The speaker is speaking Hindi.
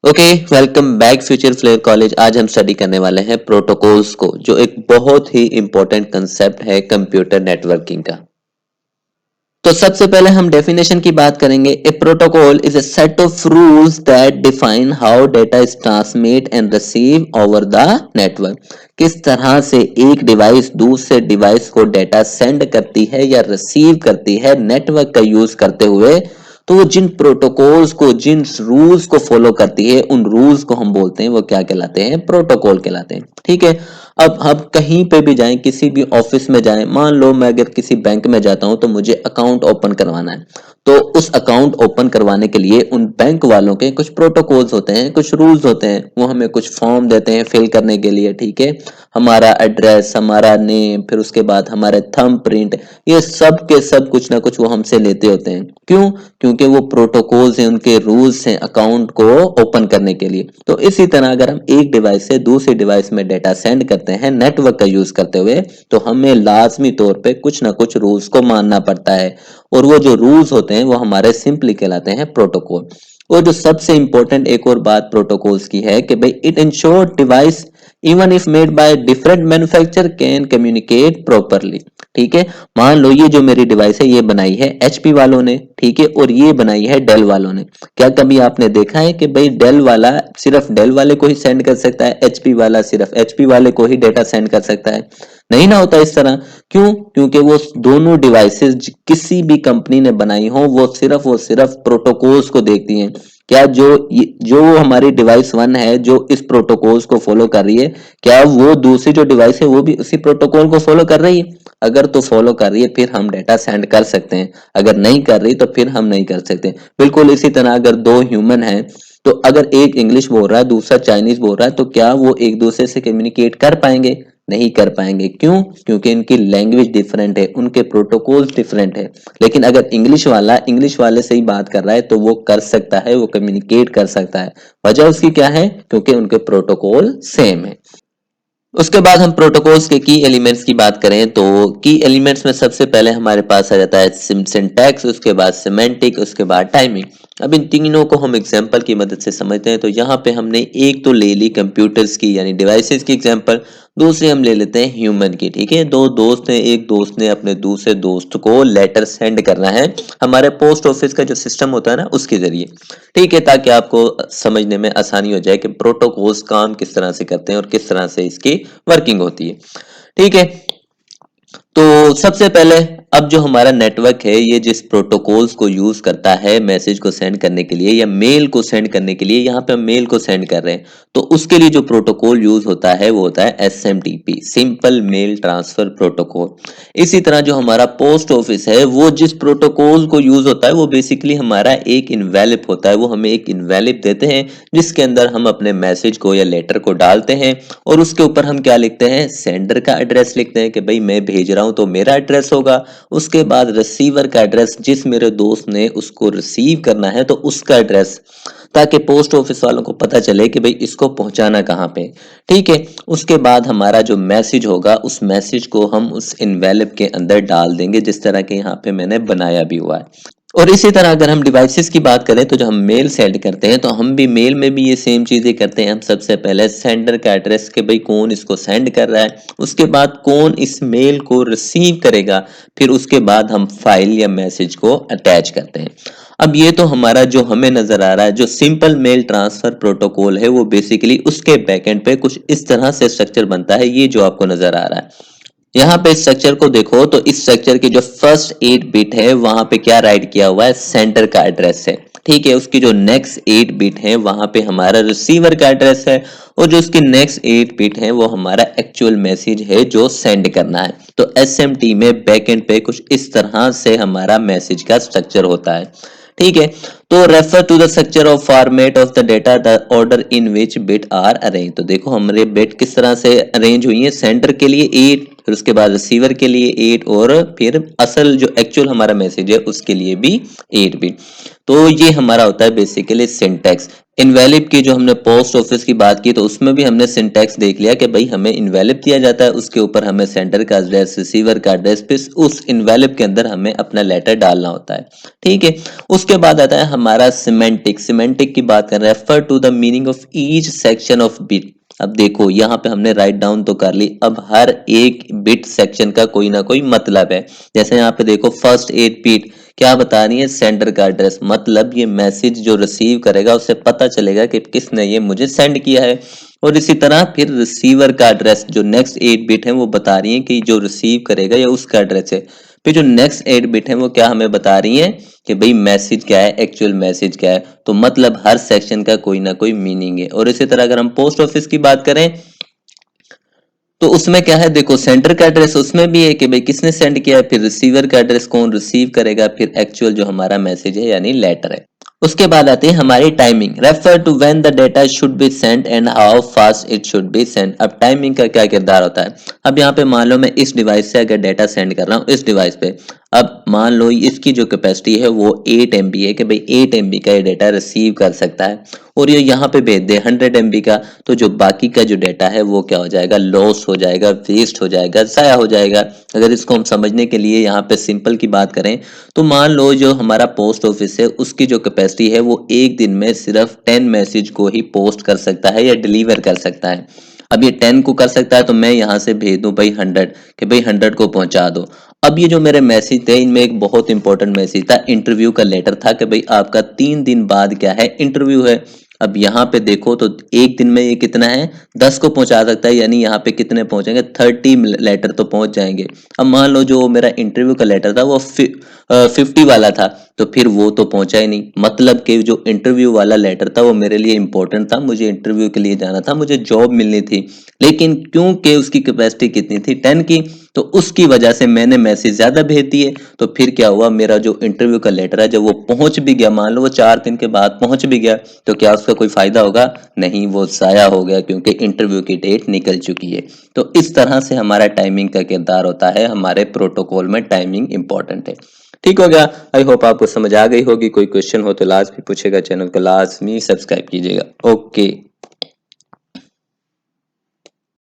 Okay, welcome back future flair college. आज हम स्टडी करने वाले हैं प्रोटोकॉल्स को, जो एक बहुत ही इंपॉर्टेंट कंसेप्ट है कंप्यूटर नेटवर्किंग का। तो सबसे पहले हम डेफिनेशन की बात करेंगे। A protocol is a set of rules that define how data is transmit and receive over the network. किस तरह से एक डिवाइस दूसरे डिवाइस को डेटा सेंड करती है या रिसीव करती है नेटवर्क का यूज करते हुए। तो वो जिन प्रोटोकॉल्स को, जिन रूल्स को फॉलो करती है, उन रूल्स को हम बोलते हैं, वो क्या कहलाते हैं? प्रोटोकॉल कहलाते हैं। ठीक है। अब हम कहीं पे भी जाएं, किसी भी ऑफिस में जाएं, मान लो मैं अगर किसी बैंक में जाता हूं तो मुझे अकाउंट ओपन करवाना है, तो उस अकाउंट ओपन करवाने के लिए उन बैंक वालों के कुछ प्रोटोकॉल्स होते हैं, कुछ रूल्स होते हैं। वो हमें कुछ फॉर्म देते हैं फिल करने के लिए। ठीक है। हमारा एड्रेस, हमारा नेम, फिर उसके बाद हमारे थंब प्रिंट, ये सब के सब कुछ ना कुछ वो हमसे लेते होते हैं। क्यों? क्योंकि वो प्रोटोकॉल्स हैं, उनके रूल्स हैं अकाउंट को ओपन करने के लिए। तो इसी तरह अगर हम एक डिवाइस से दूसरी डिवाइस में डेटा सेंड करते हैं नेटवर्क का यूज करते हुए, तो हमें लाजमी तौर पे कुछ ना कुछ रूल्स को मानना पड़ता है। और वो जो रूल्स होते हैं वो हमारे सिंपली कहलाते हैं प्रोटोकॉल। और जो सबसे इंपॉर्टेंट एक और बात प्रोटोकॉल्स की है कि भाई it ensure device even if made by different manufacture can communicate properly. ठीक है। मान लो ये जो मेरी डिवाइस है ये बनाई है एचपी वालों ने, ठीक है, और ये बनाई है डेल वालों ने। क्या कभी आपने देखा है कि भाई डेल वाला सिर्फ डेल वाले को ही सेंड कर सकता है, एचपी वाला सिर्फ एचपी वाले को ही डेटा सेंड कर सकता है? नहीं ना होता इस तरह। क्यों? क्योंकि वो दोनों डिवाइसेस किसी भी कंपनी ने बनाई हो, वो सिर्फ प्रोटोकॉल्स को देखती हैं। क्या जो हमारी डिवाइस वन है जो इस प्रोटोकॉल्स को फॉलो कर रही है, क्या वो दूसरी जो डिवाइस है वो भी उसी प्रोटोकॉल को फॉलो कर रही है? अगर तो फॉलो कर रही है फिर हम डेटा सेंड कर सकते हैं, अगर नहीं कर रही तो फिर हम नहीं कर सकते। बिल्कुल इसी तरह अगर दो ह्यूमन हैं, तो अगर एक इंग्लिश बोल रहा है दूसरा चाइनीज बोल रहा है, तो क्या वो एक दूसरे से कम्युनिकेट कर पाएंगे? नहीं कर पाएंगे। क्यों? क्योंकि इनकी लैंग्वेज डिफरेंट है, उनके प्रोटोकॉल्स डिफरेंट है। लेकिन अगर इंग्लिश वाला इंग्लिश वाले से ही बात कर रहा है तो वो कर सकता है, वो कम्युनिकेट कर सकता है। वजह उसकी क्या है? क्योंकि उनके प्रोटोकॉल सेम है। उसके बाद हम प्रोटोकॉल्स के की एलिमेंट्स की बात करें तो की एलिमेंट्स में सबसे पहले हमारे पास आ जाता है सिंटैक्स, उसके बाद सिमेंटिक, उसके बाद टाइमिंग। अब इन तीनों को हम एग्जांपल की मदद से समझते हैं। तो यहाँ पे हमने एक तो ले ली कंप्यूटर्स की यानी डिवाइसेस की एग्जांपल, दूसरी हम ले लेते हैं ह्यूमन की। ठीक है। दो दोस्त हैं, एक दोस्त ने अपने दूसरे दोस्त को लेटर सेंड करना है हमारे पोस्ट ऑफिस का जो सिस्टम होता है ना उसके जरिए। ठीक है, ताकि आपको समझने में आसानी हो जाए कि प्रोटोकॉल्स काम किस तरह से करते हैं और किस तरह से इसकी वर्किंग होती है। ठीक है। तो सबसे पहले अब जो हमारा नेटवर्क है ये जिस प्रोटोकॉल्स को यूज करता है मैसेज को सेंड करने के लिए या मेल को सेंड करने के लिए, यहाँ पे हम मेल को सेंड कर रहे हैं, तो उसके लिए जो प्रोटोकॉल यूज होता है वो होता है SMTP, simple mail transfer protocol. इसी तरह जो हमारा पोस्ट ऑफिस है वो जिस प्रोटोकॉल को यूज होता है वो बेसिकली हमारा एक इनवेलिप होता है। वो हमें एक इनवेलिप देते हैं जिसके अंदर हम अपने मैसेज को या लेटर को डालते हैं और उसके ऊपर हम क्या लिखते हैं? सेंडर का एड्रेस लिखते हैं कि भाई मैं भेज रहा हूं तो मेरा एड्रेस होगा। उसके बाद रिसीवर का एड्रेस, जिस मेरे दोस्त ने उसको रिसीव करना है तो उसका एड्रेस, ताकि पोस्ट ऑफिस वालों को पता चले कि भाई इसको पहुंचाना कहाँ पे। ठीक है। उसके बाद हमारा जो मैसेज होगा उस मैसेज को हम उस इनवेलप के अंदर डाल देंगे जिस तरह के यहाँ पे मैंने बनाया भी हुआ है। और इसी तरह अगर हम डिवाइसेस की बात करें तो जो हम मेल सेंड करते हैं तो हम भी मेल में भी ये सेम चीजें करते हैं। हम सबसे पहले सेंडर का एड्रेस के भाई कौन इसको सेंड कर रहा है, उसके बाद कौन इस मेल को रिसीव करेगा, फिर उसके बाद हम फाइल या मैसेज को अटैच करते हैं। अब ये तो हमारा जो हमें नजर आ रहा है जो सिंपल मेल ट्रांसफर प्रोटोकॉल है वो बेसिकली उसके बैकएंड पे कुछ इस तरह से स्ट्रक्चर बनता है, ये जो आपको नजर आ रहा है। यहाँ पे स्ट्रक्चर को देखो तो इस स्ट्रक्चर की जो फर्स्ट 8 बिट है वहां पे क्या राइट किया हुआ है? सेंडर का एड्रेस है। ठीक है। उसकी जो नेक्स्ट 8 बिट है वहां पे हमारा रिसीवर का एड्रेस है और जो उसकी नेक्स्ट 8 बिट है वो हमारा एक्चुअल मैसेज है जो सेंड करना है। तो एसएमटी में बैकएंड पे कुछ इस तरह से हमारा मैसेज का स्ट्रक्चर होता है। ठीक है। तो refer to the structure of format of the data the order in which bit are arrange. तो देखो हमारे बिट किस तरह से अरेंज हुई है। सेंडर के लिए 8, फिर उसके बाद रिसीवर के लिए 8 और फिर असल जो एक्चुअल हमारा मैसेज है उसके लिए भी 8 बिट। तो ये हमारा होता है बेसिकली सिंटैक्स। इनवैलिड की जो हमने पोस्ट ऑफिस की बात की तो उसमें भी हमने सिंटैक्स देख लिया कि भाई हमें इनवैलिड दिया जाता है, उसके ऊपर हमें सेंडर का एड्रेस, रिसीवर का एड्रेस, फिर उस इनवैलिड के अंदर हमें अपना लेटर डालना होता है। ठीक है, उसके बाद आता है हमारा सिमेंटिक। सिमेंटिक की बात कर रहे हैं, refer to the meaning of each section of bit. अब देखो यहाँ पे हमने राइट डाउन तो कर ली, अब हर एक बिट सेक्शन का कोई ना कोई मतलब है। जैसे यहाँ पे देखो फर्स्ट 8 बिट क्या बता रही है, सेंडर का एड्रेस, मतलब ये मैसेज जो रिसीव करेगा उसे पता चलेगा कि किसने ये मुझे सेंड किया है। और इसी तरह फिर रिसीवर का एड्रेस जो नेक्स्ट 8 बिट है वो बता रही है कि जो रिसीव करेगा या उसका एड्रेस है। फिर जो नेक्स्ट 8 बिट है वो क्या हमें बता रही है कि भाई मैसेज क्या है, एक्चुअल मैसेज क्या है। तो मतलब हर सेक्शन का कोई ना कोई मीनिंग है। और इसी तरह अगर हम पोस्ट ऑफिस की बात करें तो उसमें क्या है, देखो सेंडर का एड्रेस उसमें भी है कि भाई किसने सेंड किया है, फिर रिसीवर का एड्रेस कौन रिसीव करेगा, फिर एक्चुअल जो हमारा मैसेज है यानी लेटर है। उसके बाद आती है हमारी timing, refer to when the data should be sent and how fast it should be sent. अब टाइमिंग का क्या किरदार होता है। अब यहाँ पे मान लो मैं इस डिवाइस से अगर डेटा सेंड कर रहा हूँ इस डिवाइस पे, अब मान लो इसकी जो कैपेसिटी है वो 8 MB है कि भाई 8 MB का ये डेटा रिसीव कर सकता है और ये यहाँ पे भेज दे 100 MB का, तो जो बाकी का जो डेटा है वो क्या हो जाएगा, लॉस हो जाएगा, वेस्ट हो जाएगा, ज़ाया हो जाएगा। अगर इसको हम समझने के लिए यहाँ पे सिंपल की बात करें तो मान लो जो हमारा पोस्ट ऑफिस है उसकी जो कैपेसिटी है वो एक दिन में सिर्फ 10 मैसेज को ही पोस्ट कर सकता है या डिलीवर कर सकता है। अब ये 10 को कर सकता है तो मैं यहाँ से भेज दूं भाई 100 कि भाई 100 को पहुंचा दो। अब ये जो मेरे मैसेज थे इनमें एक बहुत इंपॉर्टेंट मैसेज था, इंटरव्यू का लेटर था कि भाई आपका 3 दिन बाद क्या है, इंटरव्यू है। अब यहाँ पे देखो तो एक दिन में ये कितना है, 10 को पहुंचा सकता है, यानी यहाँ पे कितने पहुंचेंगे, 30 लेटर तो पहुंच जाएंगे। अब मान लो जो मेरा इंटरव्यू का लेटर था वो 50 वाला था तो फिर वो तो पहुंचा ही नहीं। मतलब कि जो इंटरव्यू वाला लेटर था वो मेरे लिए इंपॉर्टेंट था, मुझे इंटरव्यू के लिए जाना था, मुझे जॉब मिलनी थी, लेकिन क्योंकि उसकी कैपेसिटी कितनी थी 10 की, तो उसकी वजह से मैंने मैसेज ज्यादा भेज दिए। तो फिर क्या हुआ, मेरा जो इंटरव्यू का लेटर है जब वो पहुंच भी गया, मान लो वो 4 दिन के बाद पहुंच भी गया, तो क्या उसका कोई फायदा होगा, नहीं, वो जाया हो गया क्योंकि इंटरव्यू की डेट निकल चुकी है। तो इस तरह से हमारा टाइमिंग का किरदार होता है, हमारे प्रोटोकॉल में टाइमिंग इंपॉर्टेंट है। ठीक हो गया, आई होप आपको समझ आ गई होगी। कोई क्वेश्चन हो तो लाजमी पूछेगा, चैनल को लाजमी सब्सक्राइब कीजिएगा। ओके।